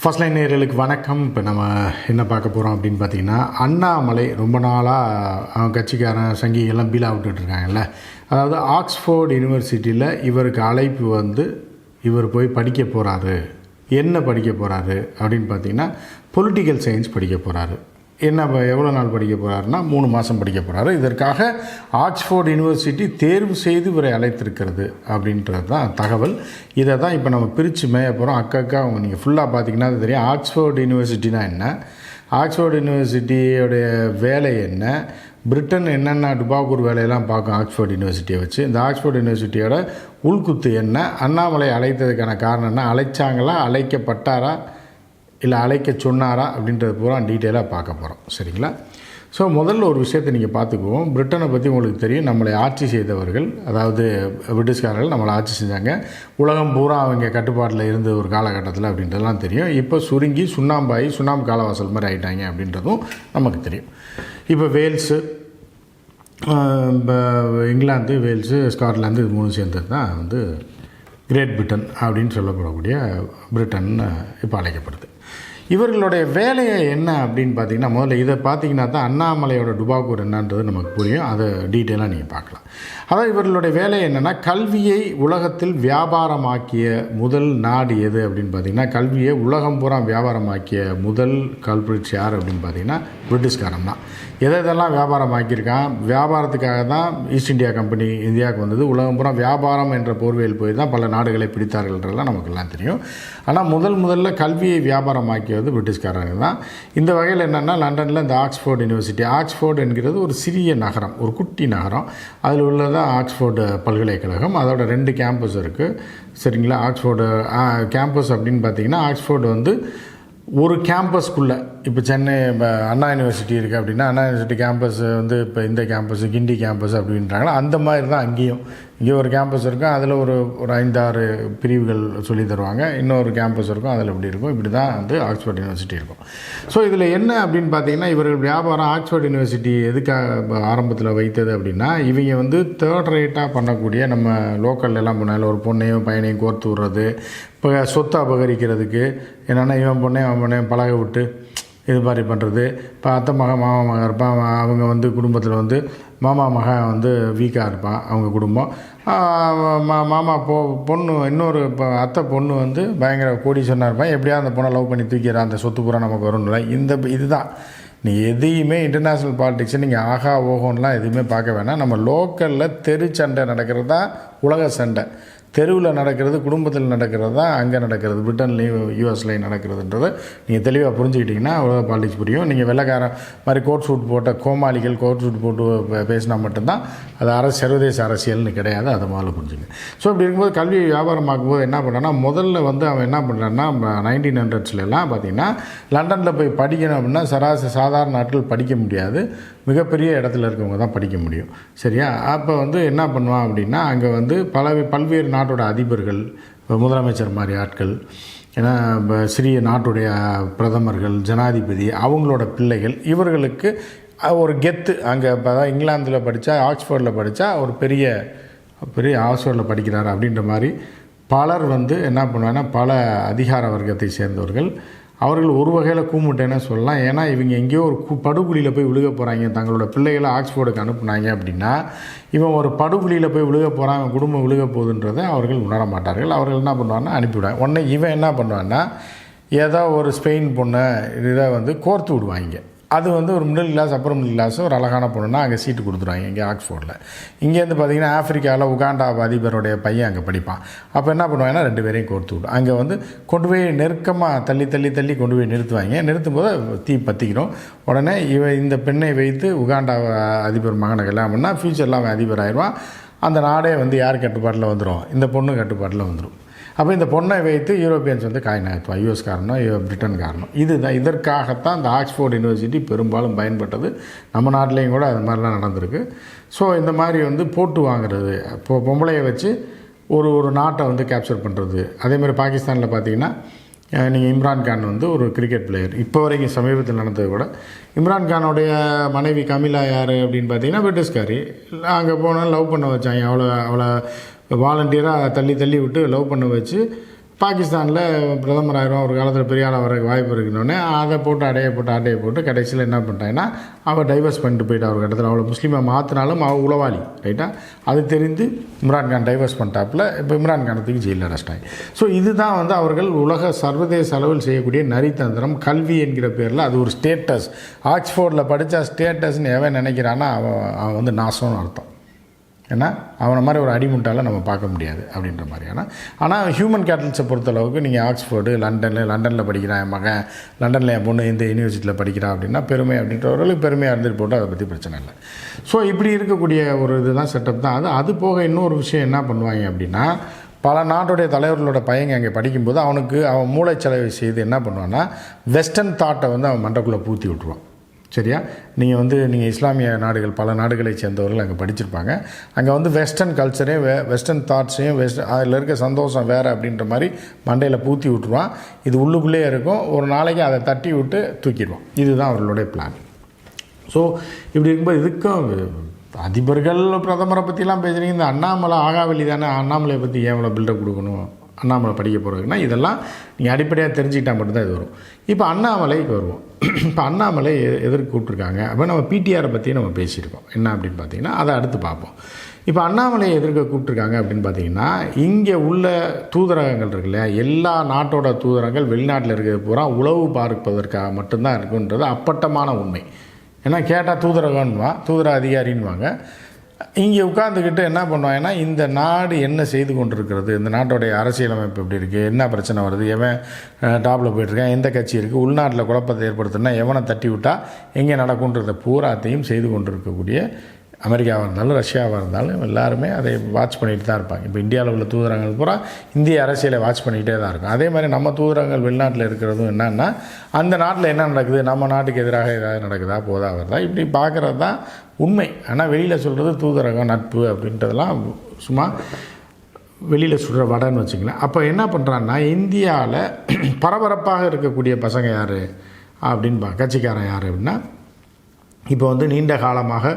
First line நேயர்களுக்கு வணக்கம். இப்போ நம்ம என்ன பார்க்க போகிறோம் அப்படின்னு பார்த்தீங்கன்னா, அண்ணாமலை ரொம்ப நாளாக அவங்க கட்சிக்காரன் சங்கிகள்லாம் பீலா விட்டுட்ருக்காங்கல்ல. அதாவது ஆக்ஸ்ஃபோர்டு யூனிவர்சிட்டியில் இவருக்கு அழைப்பு வந்து இவர் போய் படிக்க போகிறாரு. என்ன படிக்க போகிறாரு அப்படின்னு பார்த்தீங்கன்னா, பொலிட்டிக்கல் சயின்ஸ் படிக்க போகிறாரு. என்ன எவ்வளோ நாள் படிக்க போகிறாருன்னா 3 மாதம் படிக்க போகிறாரு. இதற்காக ஆக்ஸ்ஃபோர்டு யூனிவர்சிட்டி தேர்வு செய்து இவரை அழைத்திருக்கிறது அப்படின்றது தான் தகவல். இதை தான் இப்போ நம்ம பிரித்து மேய போகிறோம். அக்கா நீங்கள் ஃபுல்லாக பார்த்தீங்கன்னா அது தெரியும். ஆக்ஸ்ஃபோர்டு யூனிவர்சிட்டினா என்ன, ஆக்ஸ்ஃபோர்டு யூனிவர்சிட்டியோடைய வேலை என்ன, பிரிட்டன் என்னென்ன டுபாக்கூர் வேலையெல்லாம் பார்க்கும் ஆக்ஸ்ஃபோர்டு யூனிவர்சிட்டியை வச்சு, இந்த ஆக்ஸ்ஃபோர்டு யூனிவர்சிட்டியோட உள்குத்து என்ன, அண்ணாமலை அழைத்ததுக்கான காரணம் என்ன, அழைச்சாங்களா, அழைக்கப்பட்டாரா, இல்லை அழைக்க சொன்னாரா அப்படின்றது பூரா டீட்டெயிலாக பார்க்க போகிறோம். சரிங்களா? ஸோ முதல்ல ஒரு விஷயத்தை நீங்கள் பார்த்துக்குவோம். பிரிட்டனை பற்றி உங்களுக்கு தெரியும். நம்மளை ஆட்சி செய்தவர்கள், அதாவது பிரிட்டிஷ்காரர்கள் நம்மளை ஆட்சி செஞ்சாங்க. உலகம் பூரா அவங்க கட்டுப்பாட்டில் இருந்த ஒரு காலகட்டத்தில் அப்படின்றதெல்லாம் தெரியும். இப்போ சுருங்கி சுண்ணாம்பாகி சுண்ணாம்பு காலவாசல் மாதிரி ஆகிட்டாங்க அப்படின்றதும் நமக்கு தெரியும். இப்போ வேல்ஸு, இங்கிலாந்து, வேல்ஸு, ஸ்காட்லாந்து இது 3 சேர்ந்தது தான் வந்து கிரேட் பிரிட்டன் அப்படின்னு சொல்லப்படக்கூடிய பிரிட்டன் இப்போ அழைக்கப்படுது. இவர்களுடைய வேலையை என்ன அப்படின்னு பார்த்தீங்கன்னா, முதல்ல இதை பார்த்தீங்கன்னா தான் அண்ணாமலையோட டுபாக்கூர் என்னன்றது நமக்கு புரியும். அதை டீட்டெயிலாக நீங்கள் பார்க்கலாம். அதாவது இவர்களுடைய வேலை என்னென்னா, கல்வியை உலகத்தில் வியாபாரமாக்கிய முதல் நாடு எது அப்படின்னு பார்த்தீங்கன்னா, கல்வியை உலகம் பூரா வியாபாரமாக்கிய முதல் கல்பிரிட்ஸ் யார் அப்படின்னு பார்த்தீங்கன்னா பிரிட்டிஷ்காரன் தான். எதெல்லாம் வியாபாரமாக்கியிருக்கான், வியாபாரத்துக்காக தான் ஈஸ்ட் இந்தியா கம்பெனி இந்தியாவுக்கு வந்தது. உலகம் பூரா வியாபாரம் என்ற போர்வையில் போய் தான் பல நாடுகளை பிடித்தார்கள்ன்றதெல்லாம் நமக்கெல்லாம் தெரியும். ஆனால் முதல்ல கல்வியை வியாபாரமாக்கியது பிரிட்டிஷ்காரங்க தான். இந்த வகையில் என்னென்னா, லண்டனில் இந்த ஆக்ஸ்ஃபோர்டு யூனிவர்சிட்டி, ஆக்ஸ்ஃபோர்டு என்கிறது ஒரு சிறிய நகரம், ஒரு குட்டி நகரம். அதில் உள்ளதான் ஆக்ஸ்ஃபோர்டு பல்கலைக்கழகம். அதோட 2 கேம்பஸ் இருக்குது. சரிங்களா? ஆக்ஸ்ஃபோர்டு கேம்பஸ் அப்படின்னு பார்த்தீங்கன்னா, ஆக்ஸ்ஃபோர்டு வந்து ஒரு கேம்பஸ்க்குள்ளே, இப்போ சென்னை அண்ணா யூனிவர்சிட்டி இருக்குது அப்படின்னா, அண்ணா யூனிவர்சிட்டி கேம்பஸ் வந்து இப்போ இந்த கேம்பஸ் கிண்டி கேம்பஸ் அப்படின்றாங்களா, அந்த மாதிரி தான் அங்கேயும். இங்கே ஒரு கேம்பஸ் இருக்கும், அதில் ஒரு 5-6 பிரிவுகள் சொல்லி தருவாங்க. இன்னொரு கேம்பஸ் இருக்கும், அதில் இப்படி இருக்கும். இப்படி தான் வந்து ஆக்ஸ்ஃபோர்டு யூனிவர்சிட்டி இருக்கும். ஸோ இதில் என்ன அப்படின்னு பார்த்தீங்கன்னா, இவர்கள் வியாபாரம் ஆக்ஸ்ஃபோர்டு யூனிவர்சிட்டி எதுக்காக ஆரம்பத்தில் வைத்தது அப்படின்னா, இவங்க வந்து தேர்ட் ரேட்டாக பண்ணக்கூடிய, நம்ம லோக்கல் எல்லாம் பண்ணாலும் ஒரு பொண்ணையும் பையனையும் கோர்த்து விடுறது, இப்போ சொத்தை அபகரிக்கிறதுக்கு என்னென்னா இவன் பொண்ணையும் பழக விட்டு இது மாதிரி பண்ணுறது. இப்போ அத்தை மகன் மாமா மகன் இருப்பான், அவங்க வந்து குடும்பத்தில் வந்து மாமா மகன் வந்து வீக்காக இருப்பான் அவங்க குடும்பம். மாமா பொண்ணு இன்னொரு இப்போ அத்தை பொண்ணு வந்து பயங்கர கோடீஸ்வரனாக இருப்பான். எப்படியா அந்த பொண்ணை லவ் பண்ணி தூக்கிறான், அந்த சொத்து பூரா நமக்கு வரும்ல. இதுதான் நீ எதையுமே இன்டர்நேஷ்னல் பாலிடிக்ஸை நீங்கள் ஆகா ஓகோன்னெலாம் எதுவுமே பார்க்க வேணாம். நம்ம லோக்கலில் தெரு சண்டை நடக்கிறது தான் உலக சண்டை. தெருவில் நடக்கிறது, குடும்பத்தில் நடக்கிறது தான் அங்கே நடக்கிறது, பிரிட்டன்லேயும் யூஎஸ்லேயும் நடக்கிறதுன்றதை நீங்கள் தெளிவாக புரிஞ்சுக்கிட்டிங்கன்னா உலக பாலிடிக்ஸ் புரியும். நீங்கள் வெள்ளைக்காரன் மாதிரி கோட் சூட் போட்ட கோமாளிகள் கோட் சூட் போட்டு பேசினா மட்டும்தான் அது சர்வதேச அரசியல்னு கிடையாது. அதை முதல்ல புரிஞ்சுங்க. ஸோ இப்படி இருக்கும்போது கல்வியை வியாபாரமாக்கும்போது என்ன பண்ணுறான்னா, முதல்ல வந்து அவன் என்ன பண்ணுறான்னா, 1900ஸ்லாம் பார்த்தீங்கன்னா லண்டனில் போய் படிக்கணும் அப்படின்னா சாதாரண நாட்கள் படிக்க முடியாது. மிகப்பெரிய இடத்துல இருக்கவங்க தான் படிக்க முடியும். சரியா? அப்போ வந்து என்ன பண்ணுவான் அப்படின்னா, அங்கே வந்து பல்வேறு நாட்டோட அதிபர்கள், முதலமைச்சர் மாதிரி ஆட்கள், ஏன்னா சிறிய நாட்டுடைய பிரதமர்கள், ஜனாதிபதி, அவங்களோட பிள்ளைகள், இவர்களுக்கு ஒரு கெத்து. அங்கே இப்போ தான் இங்கிலாந்தில் படித்தா, ஆக்ஸ்ஃபோர்டில் படித்தா ஒரு பெரிய ஆக்ஸ்ஃபோர்டில் படிக்கிறார் அப்படின்ற மாதிரி பலர் வந்து என்ன பண்ணுவாங்கன்னா, பல அதிகார வர்க்கத்தை சேர்ந்தவர்கள், அவர்கள் ஒரு வகையில் கூமுட்டேன்னு சொல்லலாம். ஏன்னா இவங்க எங்கேயோ ஒரு படுகொலியில் போய் விழுக போகிறாங்க, தங்களோட பிள்ளைகளை ஆக்ஸ்ஃபோர்டுக்கு அனுப்புனாங்க அப்படின்னா, இவன் ஒரு படுகொலியில் போய் விழுக போகிறான், அவன் குடும்பம் விழுக போகுதுன்றதை அவர்கள் உணர மாட்டார்கள். அவர்கள் என்ன பண்ணுவாங்கன்னா அனுப்பிவிடுவாங்க. உடனே இவன் என்ன பண்ணுவான்னா, ஏதோ ஒரு ஸ்பெயின் பொண்ணை இதை வந்து கோர்த்து விடுவாங்க. அது வந்து ஒரு middle class, upper middle class, ஒரு அழகான பொண்ணுன்னா அங்கே சீட்டு கொடுத்துருவாங்க இங்கே ஆக்ஸ்ஃபோர்டில். இங்கேருந்து பார்த்திங்கன்னா ஆஃப்ரிக்காவில் உகாண்டா அதிபருடைய பையன் அங்கே படிப்பான். அப்போ என்ன பண்ணுவாங்கன்னா 2 பேரையும் கோர்த்து விடும். அங்கே வந்து கொண்டு போய் நெருக்கமாக தள்ளி கொண்டு போய் நிறுத்துவாங்க. நிறுத்தும் போது தீ பற்றிக்கிறோம். உடனே இந்த பெண்ணை வைத்து உகாண்டா அதிபர் மகனை கல்யாணம் பண்ணால் ஃப்யூச்சரில் அவன் அதிபர் ஆயிடுவான். அந்த நாடே வந்து யார் கட்டுப்பாட்டில் வந்துடும்? இந்த பொண்ணு கட்டுப்பாட்டில் வந்துடும். அப்போ இந்த பொண்ணை வைத்து யூரோப்பியன்ஸ் வந்து காய் நகர்த்துவான், யூஎஸ் காரணம், பிரிட்டன் காரணம். இதுதான், இதற்காகத்தான் இந்த ஆக்ஸ்ஃபோர்டு யூனிவர்சிட்டி பெரும்பாலும் பயன்பட்டது. நம்ம நாட்டிலையும் கூட அது மாதிரிலாம் நடந்திருக்கு. ஸோ இந்த மாதிரி வந்து போட்டு வாங்குறது, பொம்பளையை வச்சு ஒரு நாட்டை வந்து கேப்சர் பண்ணுறது. அதேமாதிரி பாகிஸ்தானில் பார்த்தீங்கன்னா, நீங்கள் இம்ரான்கான் வந்து ஒரு கிரிக்கெட் பிளேயர், இப்போ வரைக்கும் சமீபத்தில் நடந்தது கூட. இம்ரான்கானுடைய மனைவி கமிலா யார் அப்படின்னு பார்த்தீங்கன்னா பிரிட்டிஷ்காரி. அங்கே போனால் லவ் பண்ண வச்சாங்க. அவளை வாலண்டியராக தள்ளி விட்டு லவ் பண்ண வச்சு பாகிஸ்தானில் பிரதமர் ஆயிரம் ஒரு காலத்தில் பெரிய ஆளாக வர வாய்ப்பு இருக்குன்னொடனே அதை போட்டு அடையை போட்டு கடைசியில் என்ன பண்ணிட்டாங்கன்னா அவள் டைவர்ஸ் பண்ணிட்டு போயிட்டா ஒரு கட்டத்தில். அவளை முஸ்லீமாக மாற்றினாலும் அவள் உளவாளி ரைட்டா. அது தெரிந்து இம்ரான்கான் டைவர்ஸ் பண்ணிட்டாப்புல இப்போ இம்ரான்கானத்துக்கு ஜெயிலில் அரெஸ்டாகி. ஸோ இதுதான் வந்து அவர்கள் உலக சர்வதேச அளவில் செய்யக்கூடிய நரித்தந்திரம். கல்வி என்கிற பேரில் அது ஒரு ஸ்டேட்டஸ். ஆக்ஸ்ஃபோர்டில் படித்தா ஸ்டேட்டஸ்ன்னு எவன் நினைக்கிறான்னா அவன் வந்து நாசம்னு அர்த்தம். ஏன்னா அவனை மாதிரி ஒரு அடிமுட்டால் நம்ம பார்க்க முடியாது அப்படின்ற மாதிரியான. ஆனால் ஹியூமன் கேபிட்டல்ஸை பொறுத்தளவுக்கு நீங்கள் ஆக்ஸ்ஃபோர்டு லண்டனில் படிக்கிறான் என் மகன், லண்டனில் என் பொண்ணு இந்த யூனிவர்சிட்டியில் படிக்கிறான் அப்படின்னா பெருமை அப்படின்றவர்களுக்கு பெருமையாக இருந்துட்டு போட்டு அதை பற்றி பிரச்சனை இல்லை. ஸோ இப்படி இருக்கக்கூடிய ஒரு இதுதான் செட்டப் தான் அது போக இன்னொரு விஷயம் என்ன பண்ணுவாங்க அப்படின்னா, பல நாட்டுடைய தலைவர்களோட பையங்க அங்கே படிக்கும்போது அவன் மூளைச்சலவை செய்து என்ன பண்ணுவான்னா வெஸ்டர்ன் தாட்டை வந்து அவன் மண்டக்குள்ளே பூத்தி விட்ருவான். சரியா? நீங்கள் இஸ்லாமிய நாடுகள் பல நாடுகளை சேர்ந்தவர்கள் அங்கே படிச்சிருப்பாங்க. அங்கே வந்து வெஸ்டர்ன் கல்ச்சரையும் வெஸ்டர்ன் தாட்ஸையும் அதில் இருக்க சந்தோஷம் வேறு அப்படின்ற மாதிரி மண்டையில் பூத்தி விட்ருவான். இது உள்ளுக்குள்ளேயே இருக்கும். ஒரு நாளைக்கு அதை தட்டி விட்டு தூக்கிடுவான். இதுதான் அவர்களுடைய பிளான். ஸோ இப்படி இருக்கும்போது இதுக்கும் அதிபர்கள் பிரதமரை பற்றிலாம் பேசுகிறீங்க. இந்த அண்ணாமலை ஆகாவலி தானே, அண்ணாமலையை பற்றி ஏன் இவ்வளோ பில்டப் கொடுக்கணும், அண்ணாமலை படிக்க போகிறதுக்குன்னா இதெல்லாம் நீங்கள் அடிப்படையாக தெரிஞ்சுக்கிட்டால் மட்டும்தான் இது வரும். இப்போ அண்ணாமலைக்கு வருவோம். இப்போ அண்ணாமலை எதற்கு கூப்பிட்ருக்காங்க அப்போ நம்ம பிடிஆரை பற்றி நம்ம பேசியிருக்கோம். என்ன அப்படின்னு பார்த்தீங்கன்னா அதை அடுத்து பார்ப்போம். இப்போ அண்ணாமலையை எதற்கு கூப்பிட்ருக்காங்க அப்படின்னு பார்த்தீங்கன்னா, இங்கே உள்ள தூதரகங்கள் இருக்கு இல்லையா, எல்லா நாட்டோட தூதரகங்கள் வெளிநாட்டில் இருக்கிறது பூரா உளவு பார்ப்பதற்காக மட்டும்தான் இருக்குன்றது அப்பட்டமான உண்மை. ஏன்னா கேட்டால் தூதரகன்னுவான், தூதர அதிகாரின்னுவாங்க. இங்கே உட்காந்துக்கிட்டு என்ன பண்ணுவாங்கன்னா, இந்த நாடு என்ன செய்து கொண்டிருக்கிறது, இந்த நாட்டோடைய அரசியலமைப்பு எப்படி இருக்குது, என்ன பிரச்சனை வருது, எவன் டாப்பில் போய்ட்டுருக்கேன், எந்த கட்சி இருக்குது, உள்நாட்டில் குழப்பத்தை ஏற்படுத்தினா எவனை தட்டி விட்டால் எங்கே நடக்குன்றத பூராத்தையும் செய்து கொண்டிருக்கக்கூடிய அமெரிக்காவாக இருந்தாலும் ரஷ்யாவாக இருந்தாலும் எல்லாருமே அதை வாட்ச் பண்ணிகிட்டு தான் இருப்பாங்க. இப்போ இந்தியாவில் உள்ள தூதரகங்கள் பூரா இந்திய அரசியலை வாட்ச் பண்ணிகிட்டே தான் இருக்கும். அதே மாதிரி நம்ம தூதரகங்கள் வெளிநாட்டில் இருக்கிறதும் என்னன்னா, அந்த நாட்டில் என்ன நடக்குது, நம்ம நாட்டுக்கு எதிராக ஏதாவது நடக்குதா போதா வருதா இப்படி பார்க்குறது தான் உண்மை. ஆனால் வெளியில் சொல்கிறது தூதரகம் நட்பு அப்படின்றதெல்லாம் சும்மா வெளியில் சொல்கிற வடன்னு வச்சுக்கலாம். அப்போ என்ன பண்ணுறான்னா, இந்தியாவில் பரபரப்பாக இருக்கக்கூடிய பசங்க யார் அப்படின்னு கட்சிக்காரன் யார் அப்படின்னா, இப்போ வந்து நீண்ட காலமாக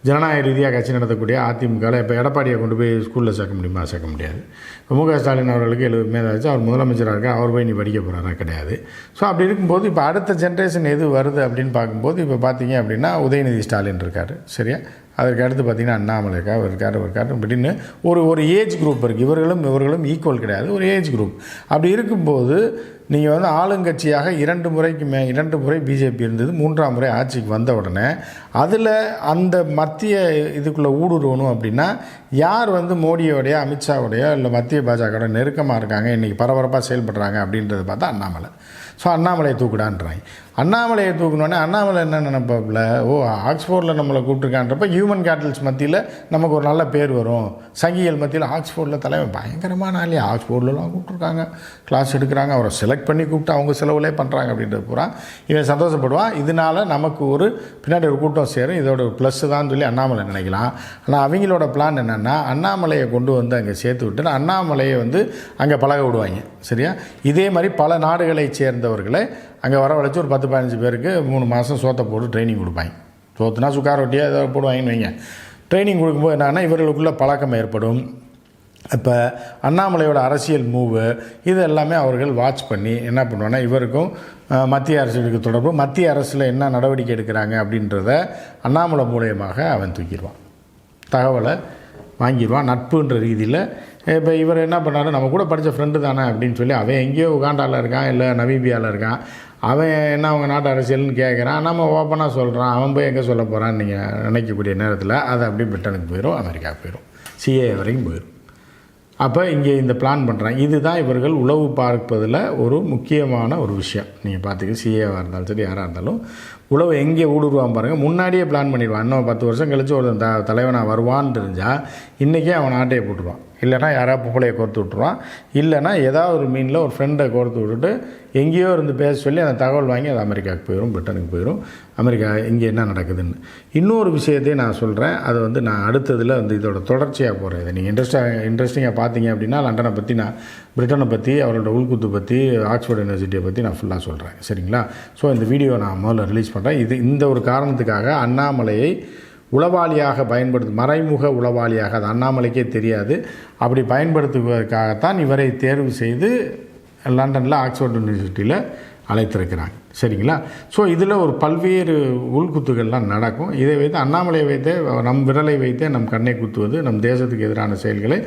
ஜனநாயக ரீதியாக கட்சி நடத்தக்கூடிய அதிமுகவில் இப்போ எடப்பாடியை கொண்டு போய் ஸ்கூலில் சேர்க்க முடியுமா? சேர்க்க முடியாது. இப்போ முக ஸ்டாலின் அவர்களுக்கு 70 மேதாச்சு, அவர் முதலமைச்சராக இருக்க, அவர் போய் நீ படிக்க போகிறாரா? கிடையாது. ஸோ அப்படி இருக்கும்போது இப்போ அடுத்த ஜென்ரேஷன் எது வருது அப்படின்னு பார்க்கும்போது இப்போ பார்த்தீங்க அப்படின்னா உதயநிதி ஸ்டாலின் இருக்கார். சரியா? அதற்கு அடுத்து பார்த்திங்கன்னா அண்ணாமலை இருக்கார் அப்படின்னு ஒரு ஏஜ் குரூப் இருக்குது. இவர்களும் ஈக்குவல் கிடையாது, ஒரு ஏஜ் குரூப். அப்படி இருக்கும்போது நீங்கள் வந்து ஆளுங்கட்சியாக 2 முறை பிஜேபி இருந்தது, 3ஆம் முறை ஆட்சிக்கு வந்த உடனே அதில் அந்த மத்திய இதுக்குள்ளே ஊடுருவணும் அப்படின்னா யார் வந்து மோடியோடைய அமித்ஷாவுடைய இல்லை மத்திய பாஜகவோட நெருக்கமாக இருக்காங்க, இன்றைக்கி பரபரப்பாக செயல்படுறாங்க அப்படின்றத பார்த்தா அண்ணாமலை. ஸோ அண்ணாமலையை தூக்குடான்றாங்க. அண்ணாமலையை தூக்கணுன்னே அண்ணாமலை என்ன நினைப்பாப்புல, ஆக்ஸ்ஃபோர்டில் நம்மளை கூப்பிட்ருக்கான்றப்ப ஹியூமன் கேபிட்டல்ஸ் மத்தியில் நமக்கு ஒரு நல்ல பேர் வரும், சங்கிகள் மத்தியில் ஆக்ஸ்ஃபோர்டில் தலைவன் பயங்கரமான ஆளே, ஆக்ஸ்ஃபோர்ட்லலாம் கூப்பிட்ருக்காங்க, கிளாஸ் எடுக்கிறாங்க, அவரை செலக்ட் பண்ணி கூப்பிட்டு அவங்க செலவுலே பண்ணுறாங்க அப்படின்றது பூரா இவன் சந்தோஷப்படுவான். இதனால் நமக்கு ஒரு பின்னாடி ஒரு கூட்டம் சேரும், இதோட ஒரு ப்ளஸ் தான் சொல்லி அண்ணாமலை நினைக்கலாம். ஆனால் அவங்களோட பிளான் என்னென்னா, அண்ணாமலையை கொண்டு வந்து அங்கே சேர்த்து விட்டு அண்ணாமலையை வந்து அங்கே பழக விடுவாங்க. சரியா? இதே மாதிரி பல நாடுகளை சேர்ந்தவர்களை அங்கே வரவழைச்சி ஒரு 10-15 பேருக்கு 3 மாதம் சோத்தை போட்டு ட்ரைனிங் கொடுப்பாங்க. சோத்துனா சுக்கார ரொட்டியாக ஏதோ போடுவாங்கன்னு வைங்க. ட்ரைனிங் கொடுக்கும்போது என்னன்னா இவர்களுக்குள்ள பழக்கம் ஏற்படும். இப்போ அண்ணாமலையோட அரசியல் மூவு இது எல்லாமே அவர்கள் வாட்ச் பண்ணி என்ன பண்ணுவாங்கன்னா, இவருக்கும் மத்திய அரசுக்கு தொடர்பு, மத்திய அரசில் என்ன நடவடிக்கை எடுக்கிறாங்க அப்படின்றத அண்ணாமலை மூலயமாக அவன் தூக்கிடுவான், தகவலை வாங்கிடுவான். நட்புன்ற ரீதியில் இப்போ இவர் என்ன பண்ணாரு, நம்ம கூட படித்த ஃப்ரெண்டு தானே அப்படின்னு சொல்லி அவன் எங்கேயோ உகாண்டாவில் இருக்கான், இல்லை நமீபியாவில் இருக்கான், அவன் என்ன அவங்க நாட்டு அரசியல்னு கேட்குறான், நம்ம ஓப்பனாக சொல்கிறான், அவன் போய் எங்கே சொல்ல போகிறான்னு நீங்கள் நினைக்கக்கூடிய நேரத்தில் அது அப்படியே பிரிட்டனுக்கு போயிடும், அமெரிக்காவுக்கு போயிடும், சிஏ வரைக்கும் போயிடும். அப்போ இங்கே இந்த பிளான் பண்ணுறாங்க. இதுதான் இவர்கள் உளவு பார்ப்பதில் ஒரு முக்கியமான ஒரு விஷயம். நீங்கள் பார்த்துக்க, சிஏவாக இருந்தாலும் சரி யாராக இருந்தாலும் உளவு எங்கே ஊடுருவான் பாருங்கள். முன்னாடியே பிளான் பண்ணிடுவான். இன்னும் 10 வருஷம் கழித்து ஒரு தலைவனாக வருவான்னு தெரிஞ்சால் இன்றைக்கே அவன் ஆட்டையை போட்டுருவான். இல்லைனா யாராவது புகழையை கோர்த்து விட்ருவான், இல்லைனா ஏதாவது ஒரு மீனில் ஒரு ஃப்ரெண்டை கோர்த்து விட்டுட்டு எங்கேயோ இருந்து பேச சொல்லி அந்த தகவல் வாங்கி அது அமெரிக்காவுக்கு போயிடும், பிரிட்டனுக்கு போயிடும். அமெரிக்கா இங்கே என்ன நடக்குதுன்னு இன்னொரு விஷயத்தையும் நான் சொல்கிறேன். அது வந்து நான் அடுத்ததில் வந்து இதோட தொடர்ச்சியாக போகிறேன். இதை நீங்கள் இன்ட்ரெஸ்டிங்காக பார்த்தீங்க அப்படின்னா லண்டனை பற்றி, நான் பிரிட்டனை பற்றி, அவரோட உள்குத்து பற்றி, ஆக்ஸ்ஃபோர்ட் யூனிவர்சிட்டியை பற்றி நான் ஃபுல்லாக சொல்கிறேன். சரிங்களா? ஸோ இந்த வீடியோ நான் முதல்ல ரிலீஸ் பண்ணுறேன். இந்த ஒரு காரணத்துக்காக அண்ணாமலையை உளவாளியாக மறைமுக உளவாளியாக, அது அண்ணாமலைக்கே தெரியாது, அப்படி பயன்படுத்துவதற்காகத்தான் இவரை தேர்வு செய்து லண்டனில் ஆக்ஸ்ஃபோர்ட் யூனிவர்சிட்டியில் அழைத்திருக்கிறாங்க. சரிங்களா? ஸோ இதில் ஒரு பல்வேறு உள்குத்துகள்லாம் நடக்கும். இதை வைத்து அண்ணாமலையை வைத்தே, நம் விரலை வைத்தே நம் கண்ணை குத்துவது, நம் தேசத்துக்கு எதிரான செயல்களை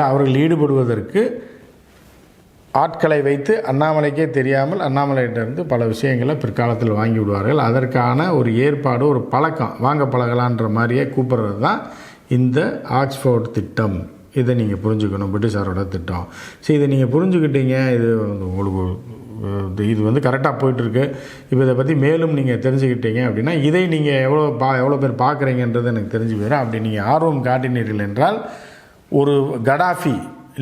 அவர்கள் ஈடுபடுவதற்கு ஆட்களை வைத்து அண்ணாமலைக்கே தெரியாமல் அண்ணாமலையிட்டிருந்து பல விஷயங்களை பிற்காலத்தில் வாங்கி விடுவார்கள். அதற்கான ஒரு ஏற்பாடு, ஒரு பழக்கம், வாங்க பழகலான்ற மாதிரியே கூப்பிட்றது தான் இந்த ஆக்ஸ்ஃபோர்ட் திட்டம். இதை நீங்கள் புரிஞ்சுக்கணும், பிரிட்டிஷாரோட திட்டம். சரி, இதை நீங்கள் புரிஞ்சுக்கிட்டீங்க, இது உங்களுக்கு இது வந்து கரெக்டாக போயிட்டுருக்கு. இப்போ இதை பற்றி மேலும் நீங்கள் தெரிஞ்சுக்கிட்டீங்க அப்படின்னா, இதை நீங்கள் எவ்வளோ பேர் பார்க்குறீங்கன்றது எனக்கு தெரிஞ்சு போயிடும். அப்படி நீங்கள் ஆர்வம் காட்டினீர்கள் என்றால், ஒரு கடாஃபி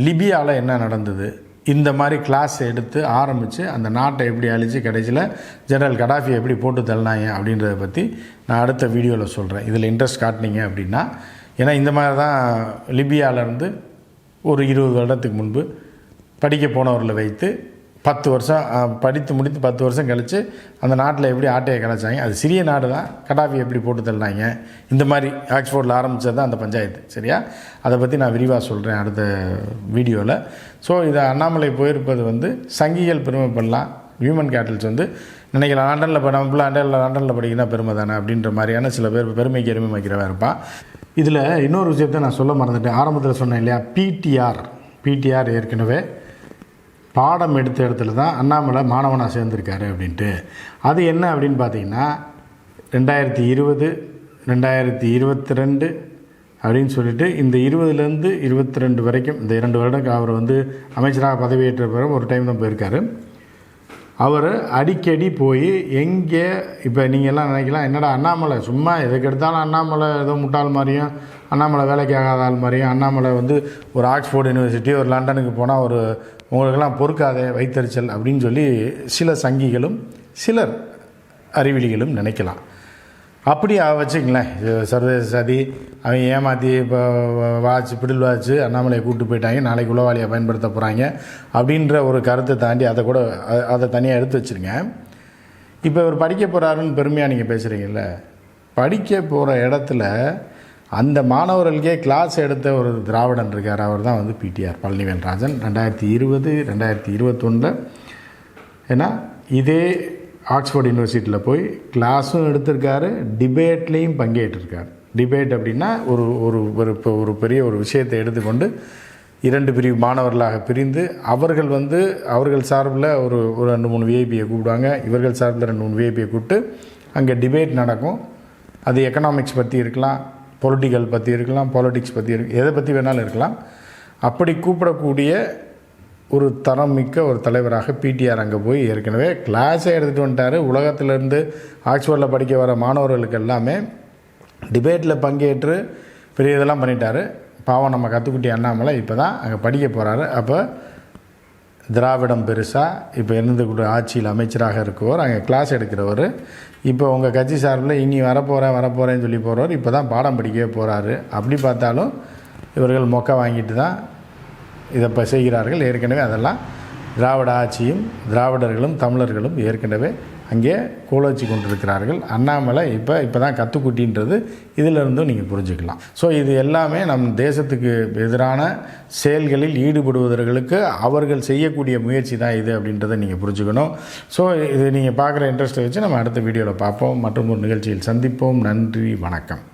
லிபியாவில் என்ன நடந்தது, இந்த மாதிரி கிளாஸ் எடுத்து ஆரம்பித்து அந்த நாட்டை எப்படி அழித்து கடைசியில் ஜெனரல் கடாஃபி எப்படி போட்டு தள்ளினாங்க அப்படின்றத பற்றி நான் அடுத்த வீடியோவில் சொல்கிறேன். இதில் இன்ட்ரெஸ்ட் காட்டினீங்க அப்படின்னா, ஏன்னா இந்த மாதிரி தான் லிபியாவிலேருந்து ஒரு 20 வருடத்துக்கு முன்பு படிக்க போனவர்களை வைத்து 10 வருஷம் படித்து முடித்து 10 வருஷம் கழித்து அந்த நாட்டில் எப்படி ஆட்டையை கலைச்சாங்க. அது சிறிய நாடு தான், கடாஃபி எப்படி போட்டு தள்ளினாங்க, இந்த மாதிரி ஆக்ஸ்ஃபோர்டில் ஆரம்பித்தது தான் அந்த பஞ்சாயத்து. சரியா? அதை பற்றி நான் விரிவாக சொல்கிறேன் அடுத்த வீடியோவில். ஸோ இதை அண்ணாமலை போயிருப்பது வந்து சங்கிகள் பெருமை பண்ணலாம், ஹியூமன் கேட்டல்ஸ் வந்து நினைக்கலாம் லண்டனில் லண்டனில் படிக்கணும் பெருமை தானே அப்படின்ற மாதிரியான சில பேர் பெருமைக்கு எருமை வைக்கிறவன் இருப்பான். இதில் இன்னொரு விஷயத்தை நான் சொல்ல மறந்துட்டேன். ஆரம்பத்தில் சொன்னேன் இல்லையா, பிடிஆர் ஏற்கனவே பாடம் எடுத்த இடத்துல தான் அண்ணாமலை மாணவனாக சேர்ந்துருக்காரு அப்படின்ட்டு. அது என்ன அப்படின்னு பார்த்தீங்கன்னா, 2020 2022 அப்படின்னு சொல்லிட்டு இந்த 20லேருந்து 22 வரைக்கும் இந்த 2 வருடம் அவர் வந்து அமைச்சராக பதவியேற்ற பிறகு ஒரு டைம் தான் போயிருக்காரு. அவர் அடிக்கடி போய் எங்கே, இப்போ நீங்கள் எல்லாம் நினைக்கலாம், என்னடா அண்ணாமலை சும்மா எதுக்கு எடுத்தாலும் அண்ணாமலை ஏதோ முட்டாள் மாதிரியும், அண்ணாமலை வேலைக்கு ஆகாத ஆள் மாதிரியும், அண்ணாமலை வந்து ஒரு ஆக்ஸ்ஃபோர்ட் யூனிவர்சிட்டி ஒரு லண்டனுக்கு போனால் ஒரு உங்களுக்கெல்லாம் பொறுக்காதே வைத்தறிச்சல் அப்படின்னு சொல்லி சில சங்கிகளும் சிலர் அறிவிலிகளும் நினைக்கலாம். அப்படி வச்சுங்களேன், சர்வதேச சதி, அவன் ஏமாற்றி இப்போ பிடில் வாட்ச் அண்ணாமலையை கூப்பிட்டு போயிட்டாங்க, நாளைக்கு உளவாளியை பயன்படுத்த போகிறாங்க அப்படின்ற ஒரு கருத்தை தாண்டி அதை தனியாக எடுத்து வச்சுருங்க. இப்போ இவர் படிக்க போகிறாருன்னு பெருமையாக நீங்கள் பேசுகிறீங்கல்ல, படிக்க போகிற இடத்துல அந்த மாணவர்களுக்கே கிளாஸ் எடுத்த ஒரு திராவிடன் இருக்கார். அவர் தான் வந்து பிடிஆர் பழனிவேல்ராஜன். 2020 2021 ஏன்னா இதே ஆக்ஸ்ஃபோர்ட் யூனிவர்சிட்டியில் போய் கிளாஸும் எடுத்திருக்காரு, டிபேட்லேயும் பங்கேற்றிருக்கார். டிபேட் அப்படின்னா ஒரு பெரிய ஒரு விஷயத்தை எடுத்துக்கொண்டு 2 பிரிவு மாணவர்களாக பிரிந்து அவர்கள் சார்பில் ஒரு 2-3 விஐபியை கூப்பிடுவாங்க, இவர்கள் சார்பில் 2-3 விஐபியை கூப்பிட்டு அங்கே டிபேட் நடக்கும். அது எக்கனாமிக்ஸ் பற்றி இருக்கலாம், பொலிட்டிக்கல் பற்றி இருக்கலாம், பாலிட்டிக்ஸ் பற்றி எதை பற்றி வேணாலும் இருக்கலாம். அப்படி கூப்பிடக்கூடிய ஒரு தரம் மிக்க ஒரு தலைவராக பிடிஆர் அங்கே போய் ஏற்கனவே கிளாஸை எடுத்துகிட்டு வந்துட்டார். உலகத்திலேருந்து ஆக்ஸ்ஃபோர்டில் படிக்க வர மாணவர்களுக்கு எல்லாமே டிபேட்டில் பங்கேற்று பெரிய இதெல்லாம் பண்ணிட்டார். பாவம் நம்ம கற்றுக்குட்டி அண்ணாமலை இப்போ தான் அங்கே படிக்க போகிறாரு. அப்போ திராவிடம் பெருசாக இப்போ இருந்துக்கூடிய ஆட்சியில் அமைச்சராக இருக்கவர், அங்கே கிளாஸ் எடுக்கிறவர், இப்போ உங்கள் கட்சி சார்பில் இனி வரப்போகிறேன்னு சொல்லி போகிறவர் இப்போ தான் பாடம் படிக்கவே போகிறாரு. அப்படி பார்த்தாலும் இவர்கள் மொக்க வாங்கிட்டு தான் இதை இப்போ செய்கிறார்கள். ஏற்கனவே அதெல்லாம் திராவிட ஆட்சியும் திராவிடர்களும் தமிழர்களும் ஏற்கனவே அங்கே கோலோச்சி கொண்டிருக்கிறார்கள். அண்ணாமலை இப்போ தான் கற்றுக்குட்டின்றது இதிலிருந்தும் நீங்கள் புரிஞ்சுக்கலாம். ஸோ இது எல்லாமே நம் தேசத்துக்கு எதிரான செயல்களில் ஈடுபடுவதற்கு அவர்கள் செய்யக்கூடிய முயற்சி தான் இது அப்படின்றத நீங்கள் புரிஞ்சுக்கணும். ஸோ இது நீங்கள் பார்க்குற இன்ட்ரெஸ்ட்டை வச்சு நம்ம அடுத்த வீடியோவில் பார்ப்போம், மற்றும் ஒரு நிகழ்ச்சியில் சந்திப்போம். நன்றி, வணக்கம்.